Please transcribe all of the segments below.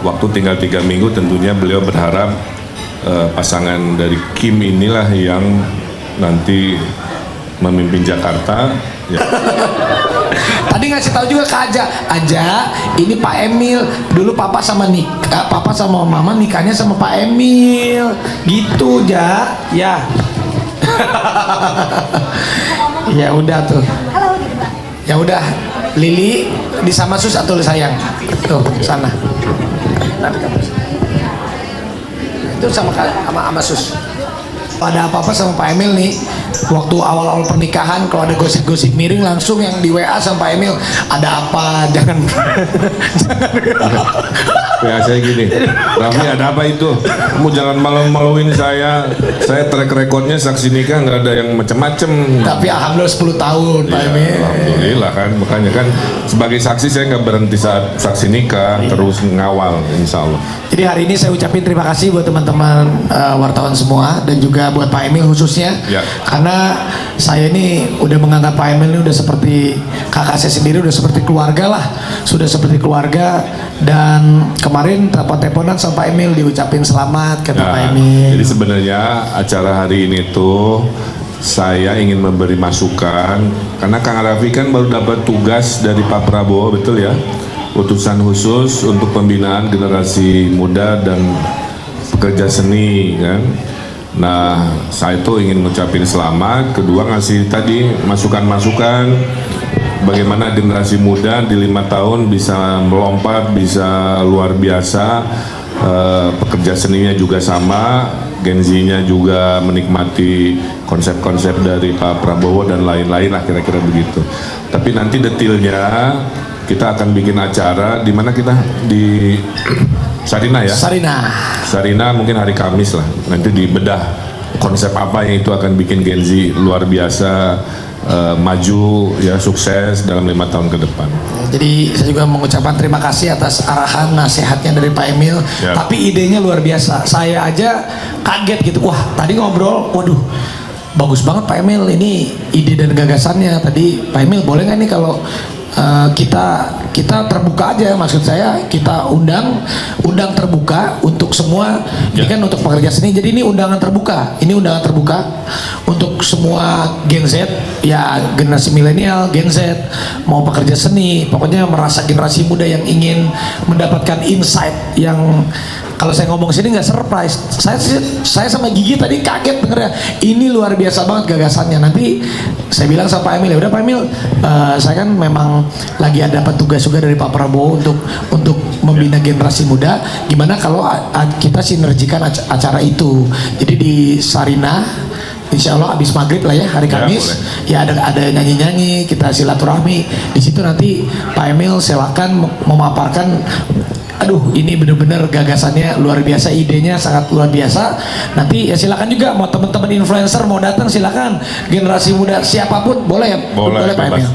waktu tinggal 3 minggu, tentunya beliau berharap pasangan dari Kim inilah yang nanti memimpin Jakarta. Ya. Tadi ngasih tahu juga ke Aja, ini Pak Emil. Dulu papa sama mama nikahnya sama Pak Emil. Gitu, Ja. Ya. Ya udah tuh. Ya udah, Lili di sama sus atau sayang. Tuh, sana. Itu sama sus. Ada apa-apa sama Pak Emil nih, waktu awal-awal pernikahan kalau ada gosip-gosip miring langsung yang di WA sama Pak Emil, ada apa, jangan Ya saya gini, Raffi ada apa itu? Kamu jangan malu-maluin saya track recordnya saksi nikah nggak ada yang macem-macem. Tapi alhamdulillah 10 tahun Pak Ya, Emil. alhamdulillah kan, makanya kan sebagai saksi saya nggak berhenti saat saksi nikah, terus ngawal insya Allah. Jadi hari ini saya ucapin terima kasih buat teman-teman wartawan semua dan juga buat Pak Emil khususnya, Ya. karena saya ini udah menganggap Pak Emil ini udah seperti kakak saya sendiri, udah seperti keluarga lah, sudah seperti keluarga. Dan kemarin telepon-teleponan sama Pak Emil diucapin selamat kata Pak Emil. Jadi sebenarnya acara hari ini tuh saya ingin memberi masukan karena Kang Raffi kan baru dapat tugas dari Pak Prabowo, betul ya, utusan khusus untuk pembinaan generasi muda dan pekerja seni kan. Nah, saya tuh ingin ngucapin selamat, kedua ngasih tadi masukan-masukan bagaimana generasi muda di 5 tahun bisa melompat, bisa luar biasa, pekerja seninya juga sama, Gen Z-nya juga menikmati konsep-konsep dari Pak Prabowo dan lain-lain lah, kira-kira begitu. Tapi nanti detailnya kita akan bikin acara di mana kita di Sarina ya. Sarina mungkin hari Kamis lah. Nanti dibedah konsep apa yang itu akan bikin Gen Z luar biasa, maju ya, sukses dalam 5 tahun ke depan. Jadi saya juga mengucapkan terima kasih atas arahan nasihatnya dari Pak Emil. Ya. Tapi idenya luar biasa. Saya aja kaget gitu. Wah, tadi ngobrol, waduh, bagus banget Pak Emil ini ide dan gagasannya. Tadi Pak Emil boleh nggak nih kalau kita terbuka aja, maksud saya kita undang terbuka untuk semua. Ini kan untuk pekerja seni, jadi ini undangan terbuka untuk semua Gen Z ya, generasi milenial, Gen Z, mau pekerja seni, pokoknya merasa generasi muda yang ingin mendapatkan insight yang kalau saya ngomong sini nggak surprise. Saya sama Gigi tadi kaget dengernya. Ini luar biasa banget gagasannya. Nanti saya bilang sama Pak Emil, ya udah Pak Emil, saya kan memang lagi ada dapat tugas juga dari Pak Prabowo untuk membina generasi muda. Gimana kalau kita sinergikan acara itu? Jadi di Sarina, Insya Allah abis maghrib lah ya, hari Kamis ya, ada nyanyi-nyanyi, kita silaturahmi di situ. Nanti Pak Emil silakan memaparkan. Aduh, ini bener-bener gagasannya luar biasa, idenya sangat luar biasa. Nanti ya silakan juga mau teman-teman influencer mau datang, silakan, generasi muda siapapun boleh ya, boleh Pak Emil.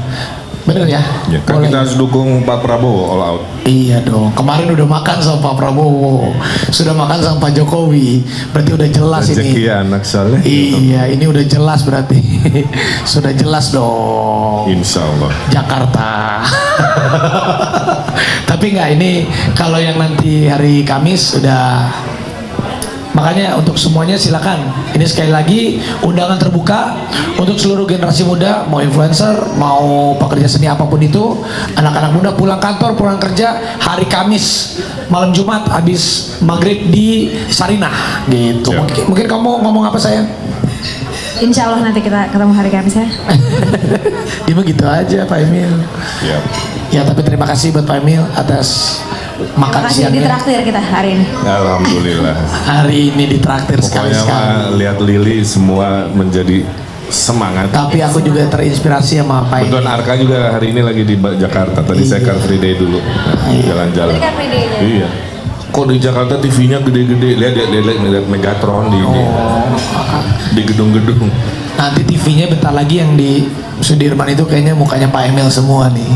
Bener ya? Ya kan boleh. kita harus dukung Pak Prabowo all out. Iya dong, kemarin udah makan sama Pak Prabowo, sudah makan sama Pak Jokowi, berarti udah jelas Rezeki ini. anak saleh. Iya, ini udah jelas berarti. Sudah jelas dong. Insya Allah. Jakarta. Tapi nggak, ini kalau yang nanti hari Kamis udah. Makanya untuk semuanya silakan. Ini sekali lagi undangan terbuka untuk seluruh generasi muda, mau influencer, mau pekerja seni apapun itu, anak-anak muda pulang kantor, pulang kerja hari Kamis, malam Jumat habis maghrib di Sarinah gitu. Mungkin kamu ngomong apa sayang? Insya Allah nanti kita ketemu hari Kamis ya. Dia begitu aja Pak Emil. Ya. Ya, tapi terima kasih buat Pak Emil atas makan Makasih siangnya. ditraktir kita hari ini. Alhamdulillah. Hari ini ditraktir Pokoknya sekali-sekali. mah lihat Lili semua menjadi semangat. Tapi aku juga terinspirasi sama Pak Betul, Emil. Arka juga hari ini lagi di Jakarta. Tadi saya Car Free Day dulu, jalan-jalan. Car Free Day. Iya. Kok di Jakarta TV-nya gede-gede? Lihat Megatron di gedung-gedung. Nanti TV-nya bentar lagi yang di Sudirman itu kayaknya mukanya Pak Emil semua nih.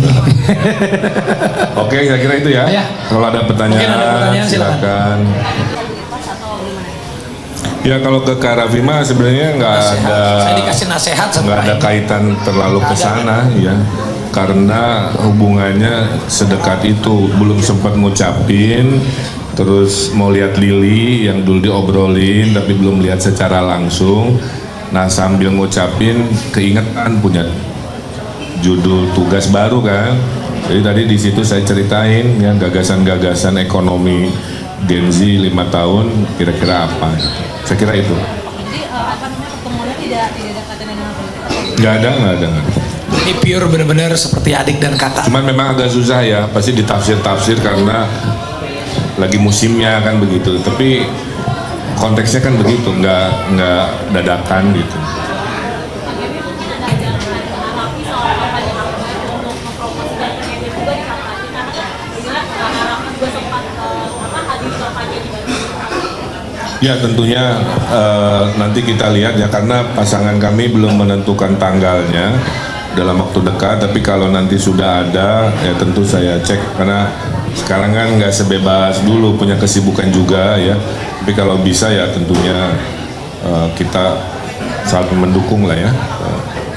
Oke, kira-kira itu ya. Ya. Kalau ada Mungkin ada pertanyaan, pertanyaan, silakan. silakan. Ya kalau ke Kak Raffi mah sebenarnya nggak ada. Saya dikasih nasihat sama Nggak ada Pak Emil. kaitan terlalu ke Nggak ada, sana ya. Karena hubungannya sedekat itu, belum sempat ngucapin, terus mau lihat Lili yang dulu diobrolin tapi belum lihat secara langsung. Nah sambil ngucapin keingetan punya judul tugas baru kan. Jadi tadi di situ saya ceritain ya gagasan-gagasan ekonomi Gen Z 5 tahun kira-kira apa. Saya kira itu. Jadi apa namanya pertemuannya tidak ada kaitannya dengan politik? Nggak ada. Ini pure benar-benar seperti adik dan kakak. Cuman memang agak susah ya, pasti ditafsir-tafsir karena lagi musimnya kan begitu. Tapi konteksnya kan begitu, nggak dadakan gitu. Ya tentunya nanti kita lihat ya karena pasangan kami belum menentukan tanggalnya dalam waktu dekat, tapi kalau nanti sudah ada ya tentu saya cek karena sekarang kan nggak sebebas dulu, punya kesibukan juga ya, tapi kalau bisa ya tentunya kita saling mendukung lah ya,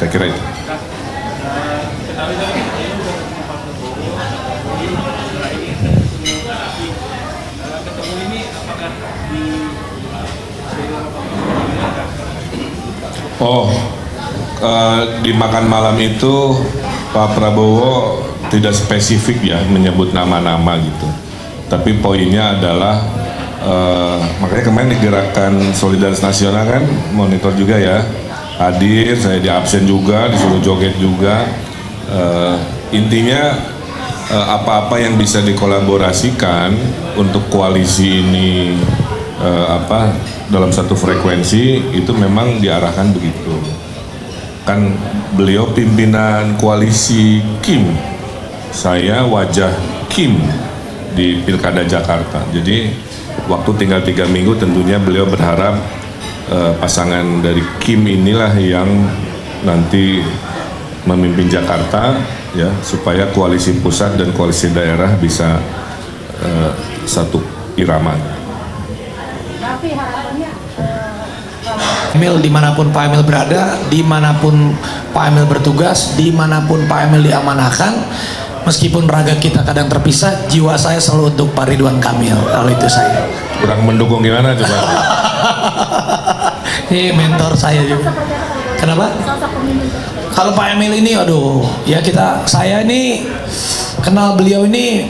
saya kira itu. Oh, di makan malam itu Pak Prabowo tidak spesifik ya menyebut nama-nama gitu. Tapi poinnya adalah makanya kemarin di gerakan Solidaritas Nasional kan monitor juga ya, hadir, saya di absen juga, disuruh joget juga. Intinya apa-apa yang bisa dikolaborasikan untuk koalisi ini dalam satu frekuensi itu memang diarahkan begitu. Kan beliau pimpinan koalisi Kim, saya wajah Kim di Pilkada Jakarta. Jadi waktu tinggal 3 minggu tentunya beliau berharap pasangan dari Kim inilah yang nanti memimpin Jakarta ya, supaya koalisi pusat dan koalisi daerah bisa satu irama. Emil dimanapun Pak Emil berada, dimanapun Pak Emil bertugas, dimanapun Pak Emil diamanahkan, meskipun raga kita kadang terpisah, jiwa saya selalu untuk Pak Ridwan Kamil. Kalau itu saya. Kurang mendukung gimana coba? Ini mentor saya juga. Kenapa? Kalau Pak Emil ini, aduh, ya saya ini kenal beliau ini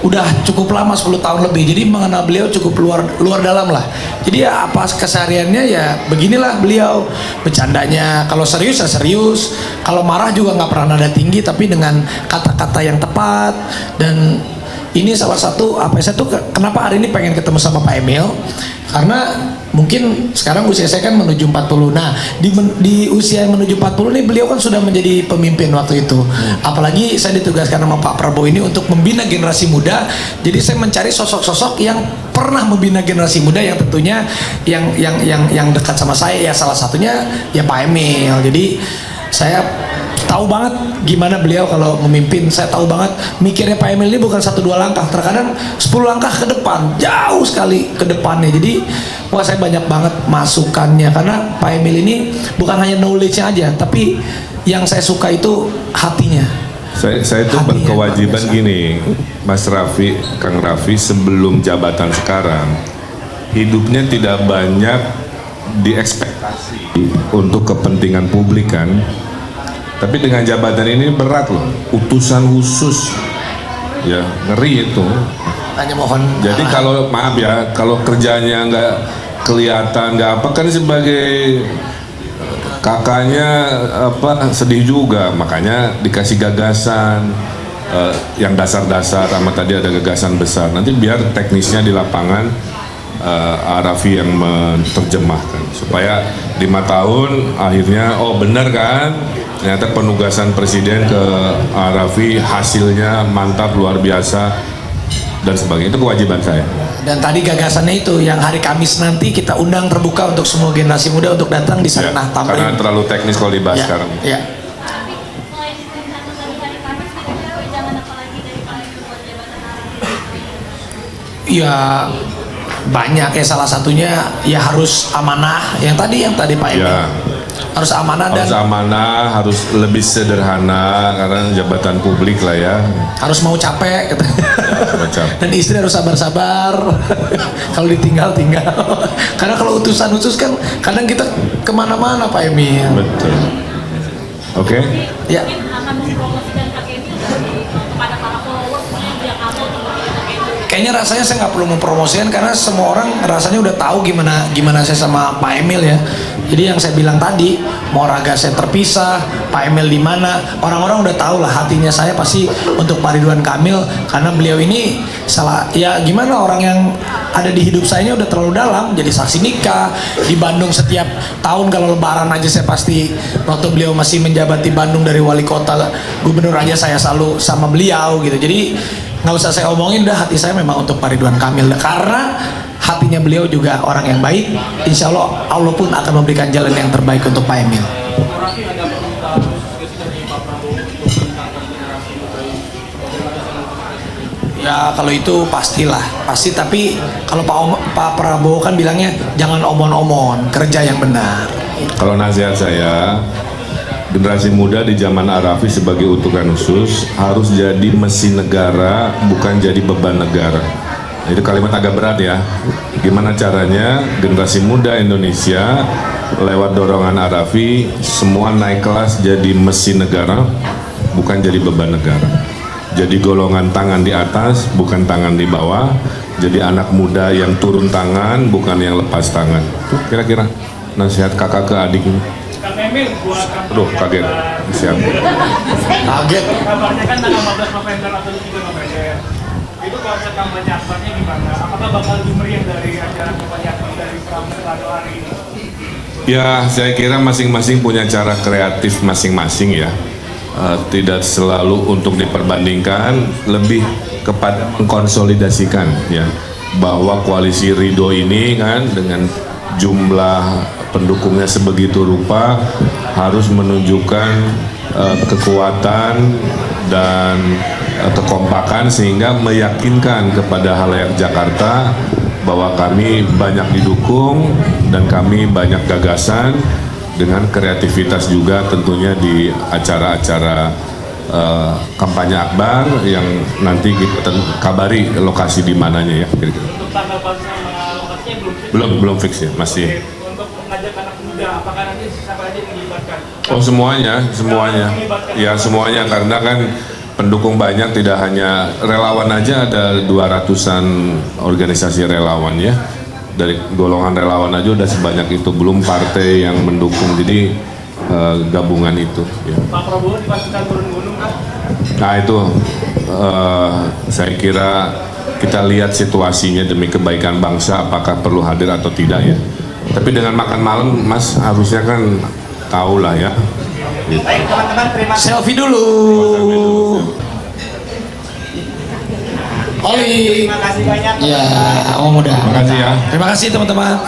udah cukup lama, 10 tahun lebih, jadi mengenal beliau cukup luar dalam lah. Jadi ya apa kesehariannya ya beginilah beliau, bercandanya kalau serius ya serius, kalau marah juga nggak pernah nada tinggi tapi dengan kata-kata yang tepat. Dan ini salah satu saya tuh kenapa hari ini pengen ketemu sama Pak Emil, karena mungkin sekarang usia saya kan menuju 40. Nah di usia yang menuju 40 nih beliau kan sudah menjadi pemimpin waktu itu. Apalagi saya ditugaskan sama Pak Prabowo ini untuk membina generasi muda. Jadi saya mencari sosok-sosok yang pernah membina generasi muda, yang tentunya yang dekat sama saya ya, salah satunya ya Pak Emil. Jadi saya tahu banget gimana beliau kalau memimpin. Saya tahu banget mikirnya Pak Emil ini bukan 1-2 langkah, terkadang 10 langkah ke depan, jauh sekali ke depannya. Jadi wah, saya banyak banget masukannya karena Pak Emil ini bukan hanya knowledge-nya aja, tapi yang saya suka itu hatinya. Saya itu berkewajiban gini, Mas Raffi, Kang Raffi, sebelum jabatan sekarang hidupnya tidak banyak diekspektasi untuk kepentingan publik kan. Tapi dengan jabatan ini berat loh, utusan khusus, ya ngeri itu. Hanya mohon. Jadi kalau maaf ya, kalau kerjanya nggak kelihatan, nggak apa kan sebagai kakaknya sedih juga, makanya dikasih gagasan yang dasar-dasar, sama tadi ada gagasan besar. Nanti biar teknisnya di lapangan Raffi yang menerjemahkan supaya 5 tahun akhirnya oh benar kan, ternyata penugasan presiden ke Raffi hasilnya mantap luar biasa dan sebagainya. Itu kewajiban saya. Dan tadi gagasannya itu yang hari Kamis nanti kita undang terbuka untuk semua generasi muda untuk datang di sana. Ya, karena terlalu teknis kalau dibahas sekarang. Ya. Ya banyak ya, salah satunya ya harus amanah yang tadi Pak Emil. harus amanah dan harus amanah, harus lebih sederhana karena jabatan publik lah ya. harus mau capek gitu. Macam. Dan istri harus sabar-sabar kalau ditinggal karena kalau utusan khusus kan kadang kita kemana-mana Pak Emil. Betul. Oke. Ya, Mungkin akan mempromosikan Kak Emil kepada para followers yang kamu untuk Kak Emil. kayaknya rasanya saya nggak perlu mempromosikan karena semua orang rasanya udah tahu gimana saya sama Pak Emil ya. Jadi yang saya bilang tadi, mau raga saya terpisah, Pak Emil di mana, orang-orang udah tahu lah hatinya saya pasti untuk Pak Ridwan Kamil karena beliau ini salah ya gimana orang yang ada di hidup saya ini udah terlalu dalam, jadi saksi nikah di Bandung setiap tahun kalau lebaran aja saya pasti waktu beliau masih menjabat di Bandung dari wali kota gubernur aja saya selalu sama beliau gitu. Jadi nggak usah saya omongin, dah hati saya memang untuk Pak Ridwan Kamil karena hatinya beliau juga orang yang baik. Insya Allah Allah pun akan memberikan jalan yang terbaik untuk Pak Emil. Ya kalau itu pastilah pasti, tapi kalau Pak Prabowo kan bilangnya jangan omon-omon, kerja yang benar. Kalau nasihat saya, generasi muda di zaman Arafi sebagai utusan khusus harus jadi mesin negara, bukan jadi beban negara. Nah, itu kalimat agak berat ya. Gimana caranya generasi muda Indonesia lewat dorongan Arafi semua naik kelas jadi mesin negara, bukan jadi beban negara. Jadi golongan tangan di atas, bukan tangan di bawah. Jadi anak muda yang turun tangan, bukan yang lepas tangan. Tuh kira-kira nasihat kakak ke adik. Kang Emil buat Aduh, kaget. Siap. Kaget. kabarnya kan tanggal 15 November atau 3 November. Itu konsep kampanye akbarnya gimana? Apakah bakal lebih meriah dari acara kampanye akbar dari Prabowo hari ini? Ya, saya kira masing-masing punya cara kreatif masing-masing ya. Tidak selalu untuk diperbandingkan, lebih kepada mengkonsolidasikan ya bahwa koalisi Ridho ini kan dengan jumlah pendukungnya sebegitu rupa harus menunjukkan kekuatan dan kekompakan sehingga meyakinkan kepada halayak Jakarta bahwa kami banyak didukung dan kami banyak gagasan dengan kreativitas juga tentunya di acara-acara kampanye akbar yang nanti kita kabari lokasi di mananya ya kira-kira. Untuk tanggal sama lokasinya Belum fix ya, masih. Untuk mengajak anak muda, apakah nanti siapa aja yang dilibatkan? Oh semuanya ya semuanya karena kan pendukung banyak, tidak hanya relawan aja ada 200-an organisasi relawan ya. Dari golongan relawan aja udah sebanyak itu, belum partai yang mendukung, jadi gabungan itu ya. Pak Prabowo dipastikan turun gunung kan? Nah itu saya kira kita lihat situasinya demi kebaikan bangsa apakah perlu hadir atau tidak ya. Tapi dengan makan malam Mas harusnya kan tahu lah ya gitu. Baik teman-teman, terima kasih. Selfie dulu. Oli. Terima kasih banyak. Ya, Om muda. Terima kasih ya. Terima kasih teman-teman.